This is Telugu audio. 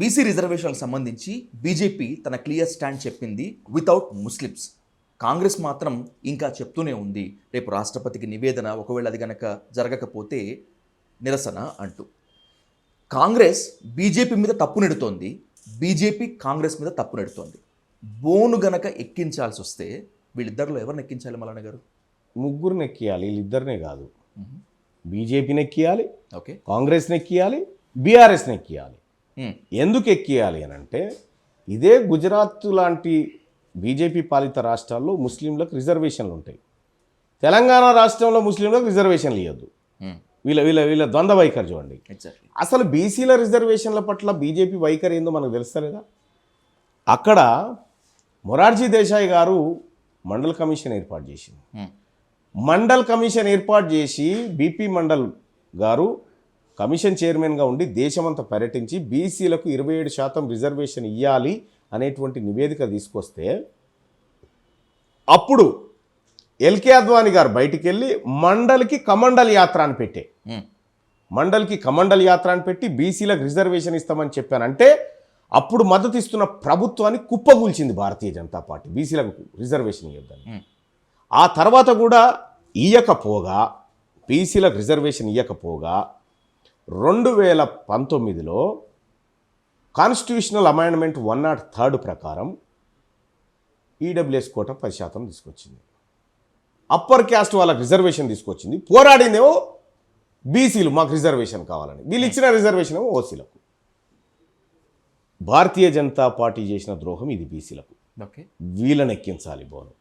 బీసీ రిజర్వేషన్లకు సంబంధించి బీజేపీ తన క్లియర్ స్టాండ్ చెప్పింది వితౌట్ ముస్లిమ్స్. కాంగ్రెస్ మాత్రం ఇంకా చెప్తూనే ఉంది రేపు రాష్ట్రపతికి నివేదన ఒకవేళ అది గనక జరగకపోతే నిరసన అంటూ. కాంగ్రెస్ బీజేపీ మీద తప్పు నెడుతోంది, బీజేపీ కాంగ్రెస్ మీద తప్పు నెడుతోంది. బోను గనక ఎక్కించాల్సి వస్తే వీళ్ళిద్దరిలో ఎవరిని ఎక్కించాలి మల్లన్న గారు? ముగ్గురిని ఎక్కియాలి, వీళ్ళిద్దరినే కాదు. బీజేపీని ఎక్కియాలి, ఓకే, కాంగ్రెస్ని ఎక్కియాలి, బీఆర్ఎస్ని ఎక్కియాలి. ఎందుకు ఎక్కియాలి అని అంటే, ఇదే గుజరాత్ లాంటి బీజేపీ పాలిత రాష్ట్రాల్లో ముస్లింలకు రిజర్వేషన్లు ఉంటాయి. తెలంగాణ రాష్ట్రంలో ముస్లింలకు రిజర్వేషన్లు ఇవ్వద్దు. వీళ్ళ వీళ్ళ వీళ్ళ ద్వంద్వ వైఖరి చూడండి. అసలు బీసీల రిజర్వేషన్ల పట్ల బీజేపీ వైఖరి ఏందో మనకు తెలుస్తలేదా? అక్కడ మొరార్జీ దేశాయ్ గారు మండల్ కమిషన్ ఏర్పాటు చేసింది. మండల్ కమిషన్ ఏర్పాటు చేసి బీపీ మండల్ గారు కమిషన్ చైర్మన్గా ఉండి దేశమంతా పర్యటించి బీసీలకు 27% రిజర్వేషన్ ఇవ్వాలి అనేటువంటి నివేదిక తీసుకొస్తే, అప్పుడు ఎల్కే అద్వానీ గారు బయటికి వెళ్ళి మండల్కి కమండల్ యాత్ర అని పెట్టే, మండల్కి కమండల్ యాత్ర అని పెట్టి బీసీలకు రిజర్వేషన్ ఇస్తామని చెప్పానంటే, అప్పుడు మద్దతు ఇస్తున్న ప్రభుత్వాన్ని కుప్పగూల్చింది భారతీయ జనతా పార్టీ బీసీలకు రిజర్వేషన్ ఇవ్వద్దని. ఆ తర్వాత కూడా ఇయ్యకపోగా, బీసీలకు రిజర్వేషన్ ఇవ్వకపోగా 2019లో కాన్స్టిట్యూషనల్ అమెండ్మెంట్ 103 ప్రకారం ఈడబ్ల్యూఎస్ కోట 10% తీసుకొచ్చింది. అప్పర్ క్యాస్ట్ వాళ్ళకి రిజర్వేషన్ తీసుకొచ్చింది. పోరాడిందేమో బీసీలు మాకు రిజర్వేషన్ కావాలని, వీళ్ళు ఇచ్చిన రిజర్వేషన్ ఏమో ఓసీలకు. భారతీయ జనతా పార్టీ చేసిన ద్రోహం ఇది బీసీలకు. వీళ్ళని ఎక్కించాలి బోను.